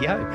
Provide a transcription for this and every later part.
go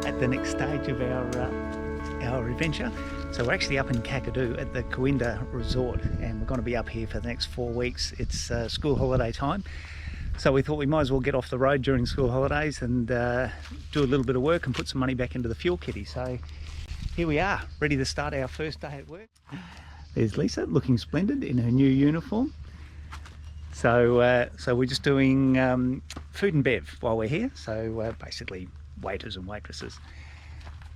at the next stage of our adventure. So we're actually up in Kakadu at the Cooinda Resort, and we're going to be up here for the next 4 weeks. It's school holiday time, so we thought we might as well get off the road during school holidays and do a little bit of work and put some money back into the fuel kitty. So here we are, ready to start our first day at work. There's Lisa, looking splendid in her new uniform. So we're just doing food and bev while we're here. So basically waiters and waitresses.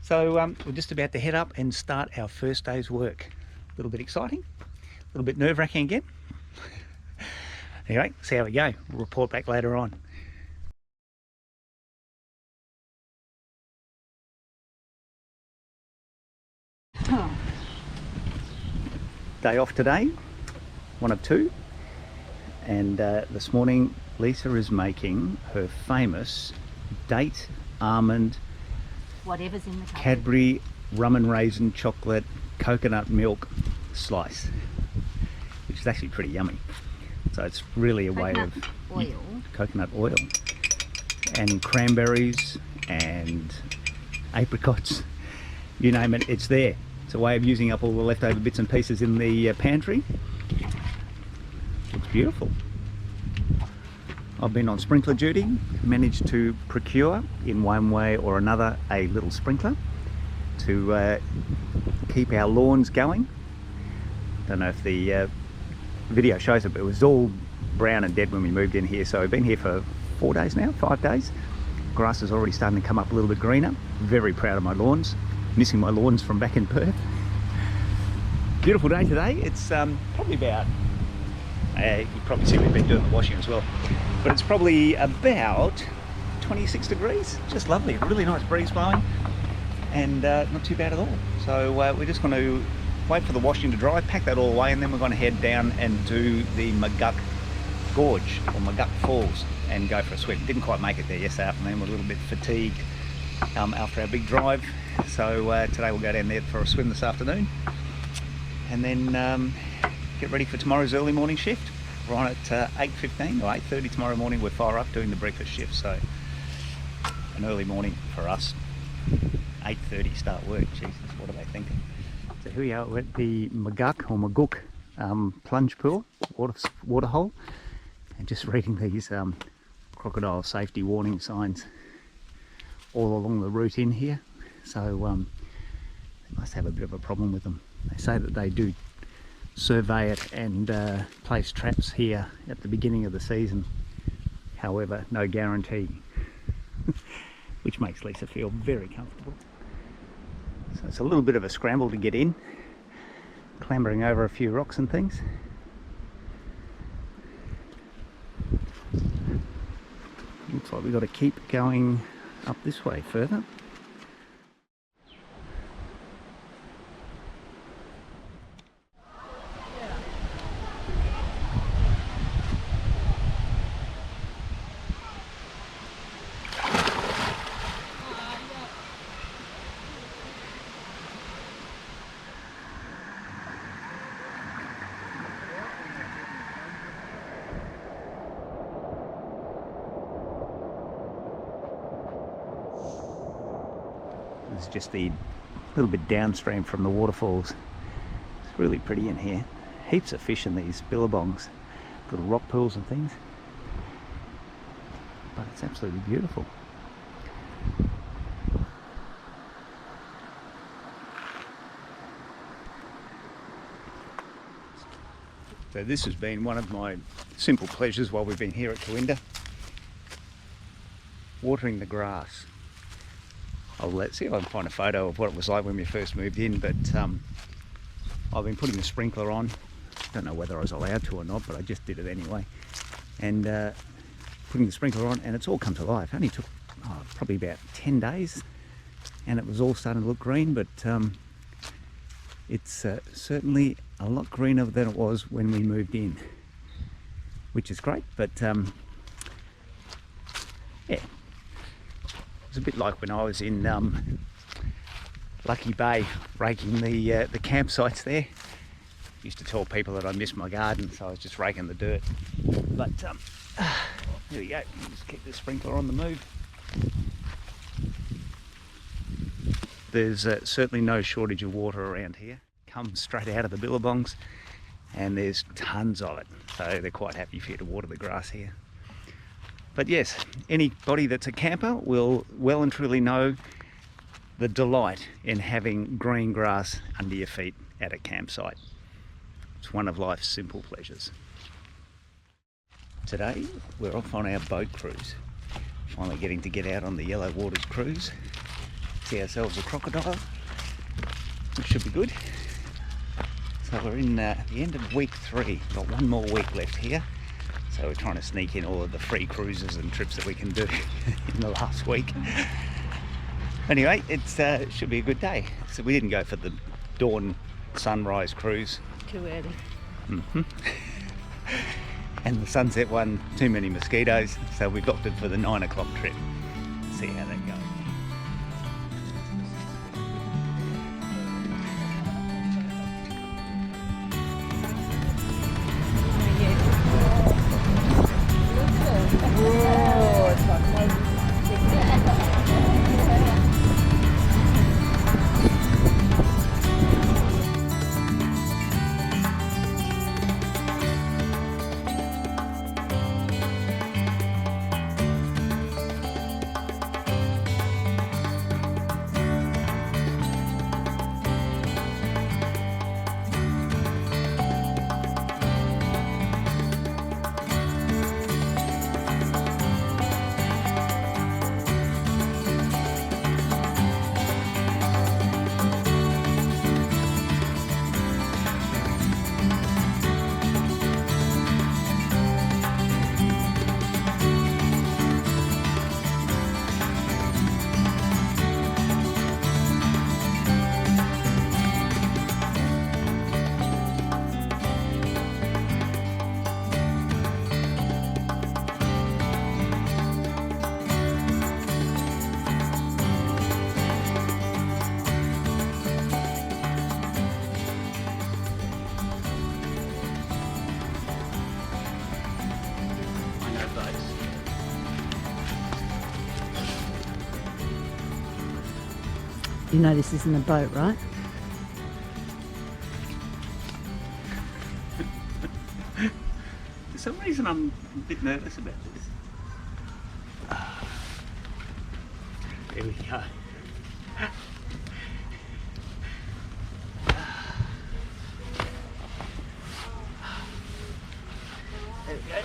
So we're just about to head up and start our first day's work. A little bit exciting, a little bit nerve-wracking again. Anyway, see how we go. We'll report back later on. Day off today, one of two. And this morning Lisa is making her famous date almond, whatever's in the cupboard, Cadbury rum and raisin chocolate coconut milk slice, which is actually pretty yummy. So it's really a way of coconut oil and cranberries and apricots, you name it, it's there. It's a way of using up all the leftover bits and pieces in the pantry. Looks beautiful. I've been on sprinkler duty, managed to procure in one way or another a little sprinkler to keep our lawns going. Don't know if the video shows it, but it was all brown and dead when we moved in here. So we've been here for 4 days now, 5 days. Grass is already starting to come up a little bit greener. Very proud of my lawns. Missing my lawns from back in Perth. Beautiful day today. It's probably about, you probably see we've been doing the washing as well, but it's probably about 26 degrees. Just lovely, really nice breeze blowing, and not too bad at all. So we're just going to wait for the washing to dry, pack that all away, and then we're going to head down and do the McGuck Gorge or McGuck Falls and go for a swim. Didn't quite make it there yesterday afternoon. We're a little bit fatigued after our big drive. So today we'll go down there for a swim this afternoon, and then get ready for tomorrow's early morning shift. We're on at 8:15 or 8:30 tomorrow morning. We're far up doing the breakfast shift, so an early morning for us. 8:30 start work. Jesus, what are they thinking? So here we are, we're at the McGuck or Maguk plunge pool, water hole, and just reading these crocodile safety warning signs all along the route in here. So they must have a bit of a problem with them. They say that they do survey it and place traps here at the beginning of the season. However, no guarantee, which makes Lisa feel very comfortable. So it's a little bit of a scramble to get in, clambering over a few rocks and things. Looks like we've got to keep going up this way further. It's just the little bit downstream from the waterfalls. It's really pretty in here. Heaps of fish in these billabongs, little rock pools and things. But it's absolutely beautiful. So this has been one of my simple pleasures while we've been here at Cooinda. Watering the grass. Let's see if I can find a photo of what it was like when we first moved in, but I've been putting the sprinkler on. Don't know whether I was allowed to or not, but I just did it anyway. And putting the sprinkler on, and it's all come to life. It only took probably about 10 days, and it was all starting to look green, but it's certainly a lot greener than it was when we moved in, which is great. But yeah. It's a bit like when I was in Lucky Bay raking the campsites there. Used to tell people that I missed my garden, so I was just raking the dirt. But there we go, just keep the sprinkler on the move. There's certainly no shortage of water around here. Comes straight out of the Billabongs, and there's tons of it, so they're quite happy for you to water the grass here. But yes, anybody that's a camper will well and truly know the delight in having green grass under your feet at a campsite. It's one of life's simple pleasures. Today we're off on our boat cruise. Finally getting to get out on the Yellow Waters cruise. See ourselves a Crocodile, which should be good. So we're in the end of week 3, got one more week left here. So we're trying to sneak in all of the free cruises and trips that we can do in the last week. Anyway, it should be a good day. So we didn't go for the dawn sunrise cruise. Too early. Mm-hmm. And the sunset one, too many mosquitoes, so we've opted for the 9 o'clock trip. See how that goes. You know this isn't a boat, right? For some reason I'm a bit nervous about this. There we go. There we go.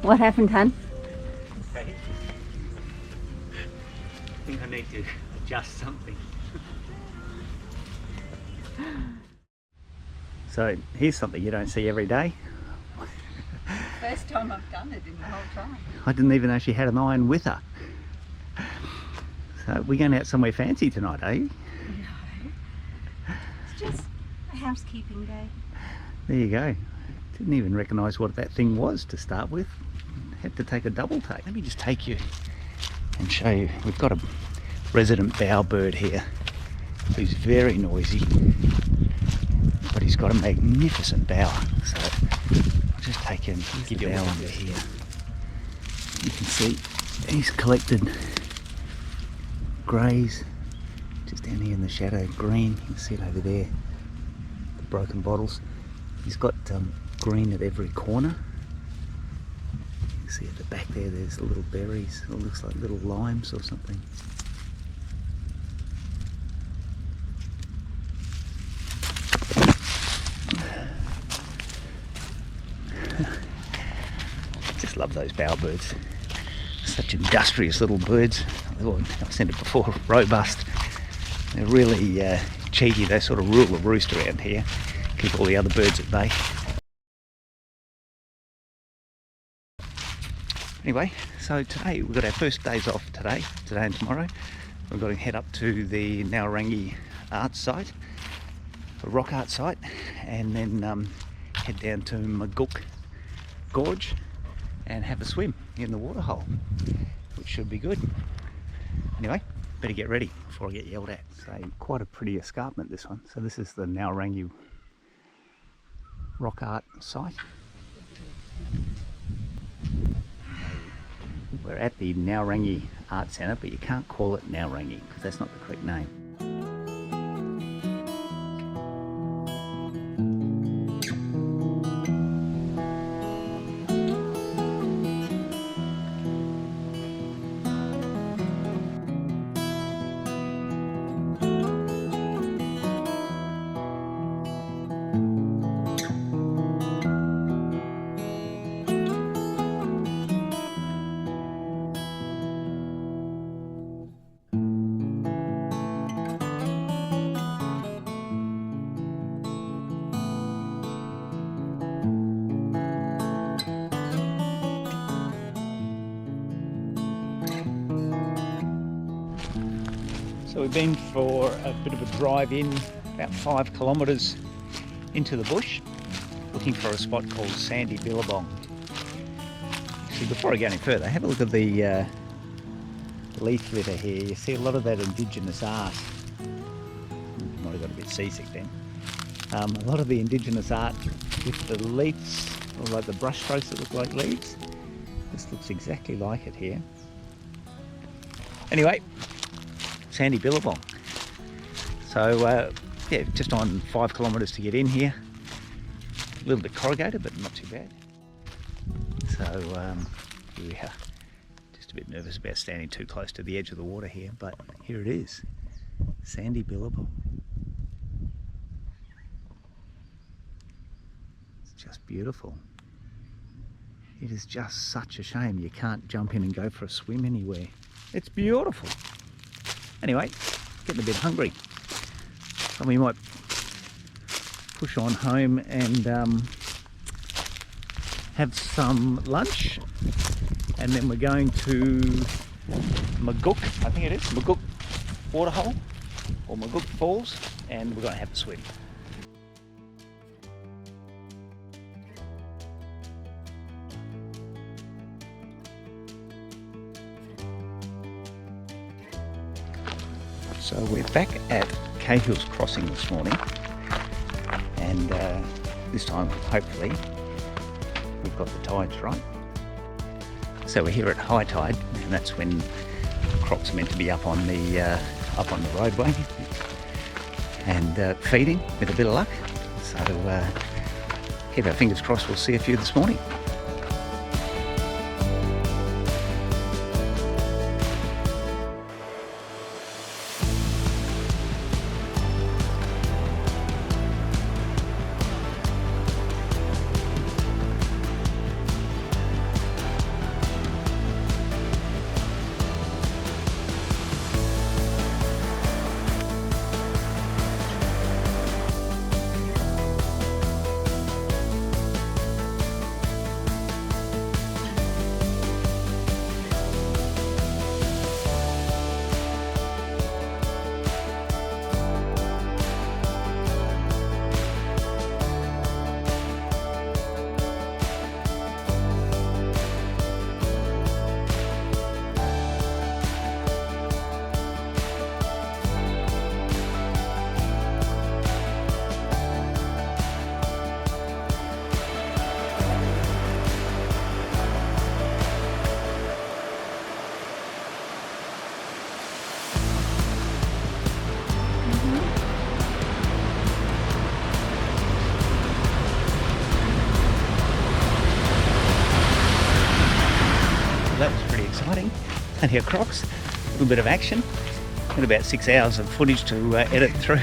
What happened, hun? Okay. I think I need to adjust something. So here's something you don't see every day. First time I've done it in the whole time. I didn't even know she had an iron with her. So we're going out somewhere fancy tonight, are you? No. It's just a housekeeping day. There you go. Didn't even recognise what that thing was to start with. Had to take a double take. Let me just take you and show you. We've got a resident bowerbird here who's very noisy, but he's got a magnificent bower. So I'll just take you and give you a bower under here. You can see he's collected greys just down here in the shadow, green. You can see it over there, the broken bottles. He's got green at every corner. You see at the back there, there's little berries. It looks like little limes or something. Just love those bowerbirds. Such industrious little birds. I've said it before, robust. They're really cheeky. They sort of rule the roost around here. Keep all the other birds at bay. Anyway, so today we've got our first days off today and tomorrow. We've got to head up to the Naurangi art site, a rock art site, and then head down to Maguk Gorge and have a swim in the waterhole, which should be good. Anyway, better get ready before I get yelled at. So quite a pretty escarpment, this one. So this is the Naurangi rock art site. We're at the Naurangi Art Centre, but you can't call it Naurangi because that's not the correct name. So we've been for a bit of a drive in, about 5 kilometres into the bush, looking for a spot called Sandy Billabong. Actually, before I go any further, have a look at the leaf litter here. You see a lot of that indigenous art. Might have got a bit seasick then. A lot of the indigenous art with the leaves, or like the brush strokes that look like leaves. This looks exactly like it here. Anyway, Sandy Billabong. So yeah, just on 5 kilometres to get in here. A little bit corrugated, but not too bad. So here we are. Just a bit nervous about standing too close to the edge of the water here, but here it is, Sandy Billabong. It's just beautiful. It is just such a shame you can't jump in and go for a swim anywhere. It's beautiful. Anyway, getting a bit hungry, so we might push on home and have some lunch, and then we're going to McGuck, I think it is, McGuck Waterhole or McGuck Falls, and we're going to have a swim. So we're back at Cahills Crossing this morning, and this time hopefully we've got the tides right. So we're here at high tide, and that's when crocs are meant to be up on the roadway and feeding with a bit of luck. So keep our fingers crossed, we'll see a few this morning. That was pretty exciting. Plenty of crocs, a little bit of action, and about 6 hours of footage to edit through.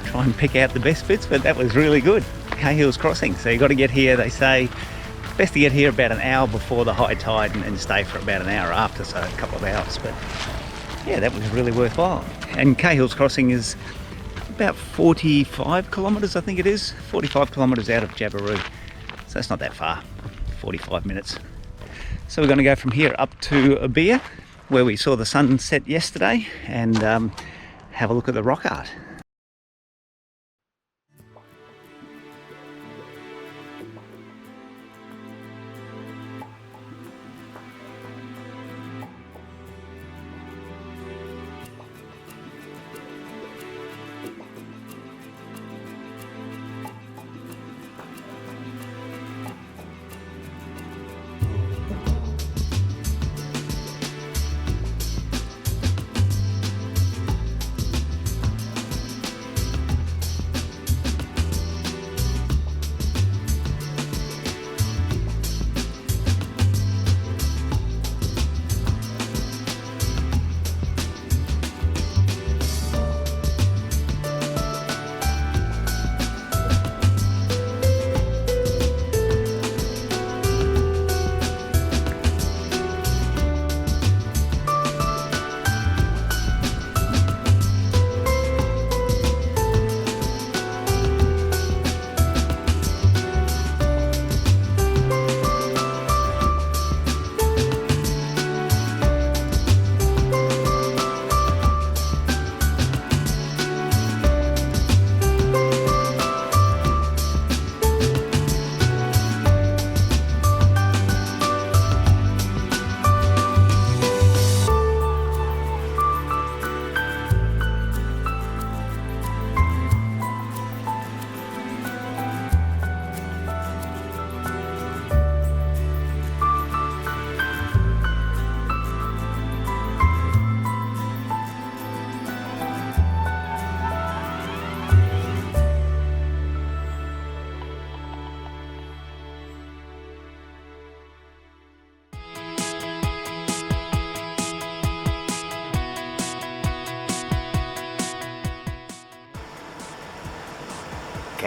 Try and pick out the best bits, but that was really good. Cahills Crossing, so you've got to get here, they say, best to get here about an hour before the high tide and stay for about an hour after, so a couple of hours. But yeah, that was really worthwhile. And Cahills Crossing is about 45 kilometres, I think it is, 45 kilometres out of Jabiru. So that's not that far, 45 minutes. So we're going to go from here up to Ubirr, where we saw the sun set yesterday, and have a look at the rock art.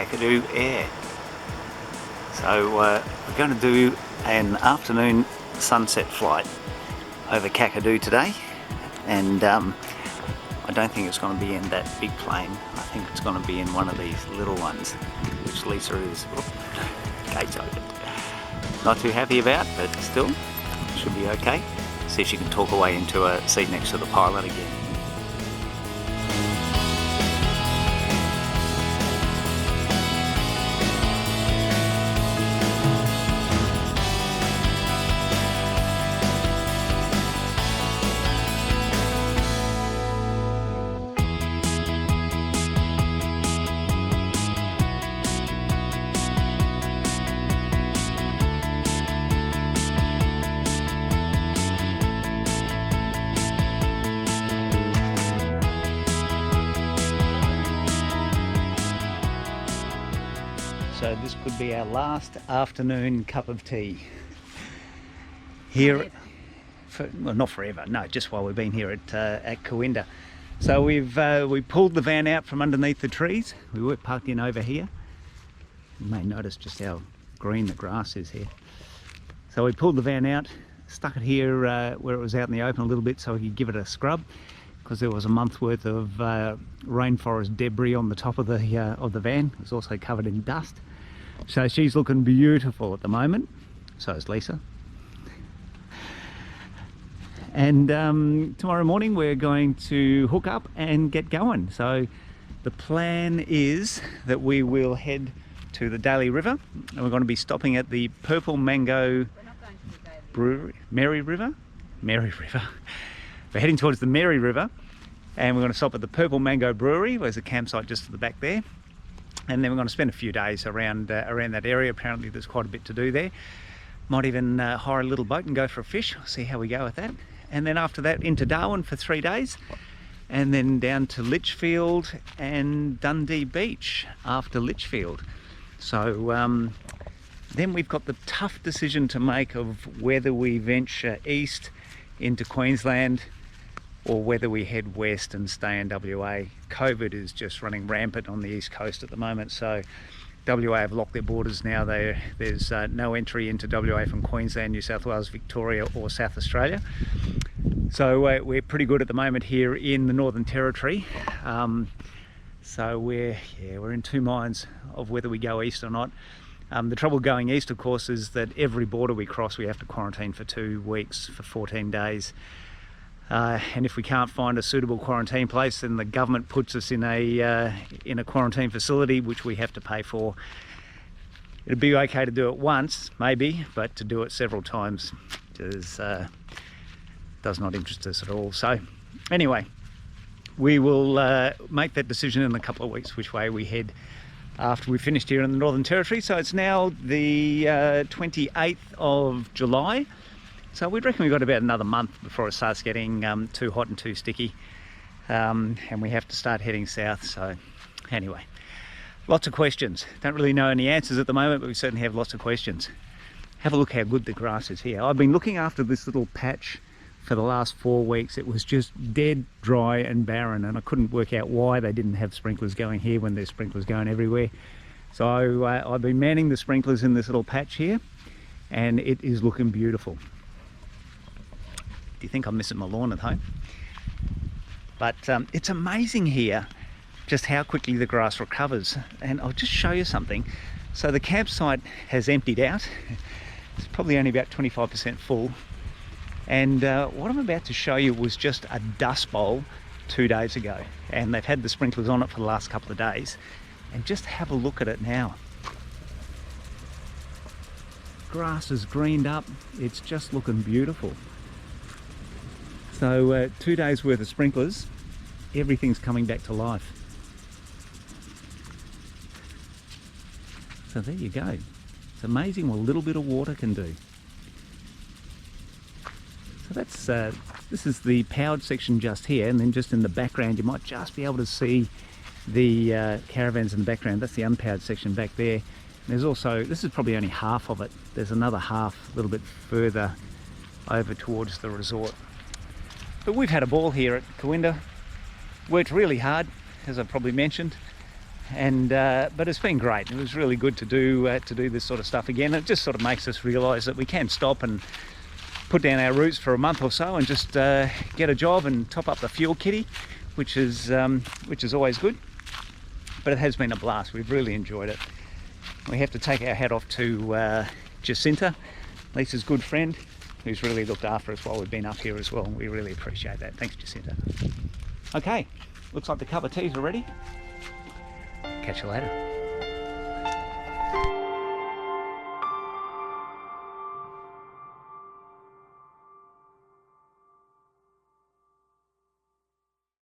Kakadu Air. So we're going to do an afternoon sunset flight over Kakadu today, and I don't think it's going to be in that big plane. I think it's going to be in one of these little ones, which Lisa is gates open. Not too happy about, but still should be okay. See if she can talk her way into a seat next to the pilot again. So this could be our last afternoon cup of tea here. Well, not forever, no, just while we've been here at Cooinda. So we pulled the van out from underneath the trees. We were parked in over here. You may notice just how green the grass is here. So we pulled the van out, stuck it here where it was out in the open a little bit so we could give it a scrub, because there was a month's worth of rainforest debris on the top of the van. It was also covered in dust. So she's looking beautiful at the moment. So is Lisa. And tomorrow morning we're going to hook up and get going. So the plan is that we will head to the Daly River, and we're going to be stopping at the Purple Mango Brewery. Mary River? We're heading towards the Mary River, and we're going to stop at the Purple Mango Brewery. There's a campsite just to the back there. And then we're going to spend a few days around that area. Apparently there's quite a bit to do there. Might even hire a little boat and go for a fish. We'll see how we go with that. And then after that into Darwin for 3 days. And then down to Litchfield and Dundee Beach after Litchfield. So then we've got the tough decision to make of whether we venture east into Queensland or whether we head west and stay in WA. COVID is just running rampant on the east coast at the moment, so WA have locked their borders now. There's no entry into WA from Queensland, New South Wales, Victoria or South Australia. So we're pretty good at the moment here in the Northern Territory. So we're in two minds of whether we go east or not. The trouble going east, of course, is that every border we cross we have to quarantine for 2 weeks for 14 days. And if we can't find a suitable quarantine place, then the government puts us in a quarantine facility, which we have to pay for. It'd be okay to do it once, maybe, but to do it several times does not interest us at all. So anyway, we will make that decision in a couple of weeks, which way we head after we've finished here in the Northern Territory. So it's now the 28th of July. So we'd reckon we've got about another month before it starts getting too hot and too sticky, and we have to start heading south. So anyway, lots of questions. Don't really know any answers at the moment, but we certainly have lots of questions. Have a look how good the grass is here. I've been looking after this little patch for the last 4 weeks. It was just dead dry and barren, and I couldn't work out why they didn't have sprinklers going here when there's sprinklers going everywhere. So I've been manning the sprinklers in this little patch here, and it is looking beautiful. Do you think I'm missing my lawn at home? But it's amazing here just how quickly the grass recovers. And I'll just show you something. So the campsite has emptied out. It's probably only about 25% full. And what I'm about to show you was just a dust bowl 2 days ago. And they've had the sprinklers on it for the last couple of days. And just have a look at it now. Grass is greened up. It's just looking beautiful. So 2 days worth of sprinklers, everything's coming back to life. So there you go. It's amazing what a little bit of water can do. So that's this is the powered section just here, and then just in the background you might just be able to see the caravans in the background. That's the unpowered section back there. And there's also, this is probably only half of it. There's another half a little bit further over towards the resort. But we've had a ball here at Cooinda. Worked really hard, as I probably mentioned. And but it's been great. It was really good to do this sort of stuff again. It just sort of makes us realise that we can stop and put down our roots for a month or so and just get a job and top up the fuel kitty, which is always good. But it has been a blast. We've really enjoyed it. We have to take our hat off to Jacinta, Lisa's good friend, who's really looked after us while we've been up here as well. We really appreciate that. Thanks, Jacinta. Okay, looks like the cup of teas are ready. Catch you later.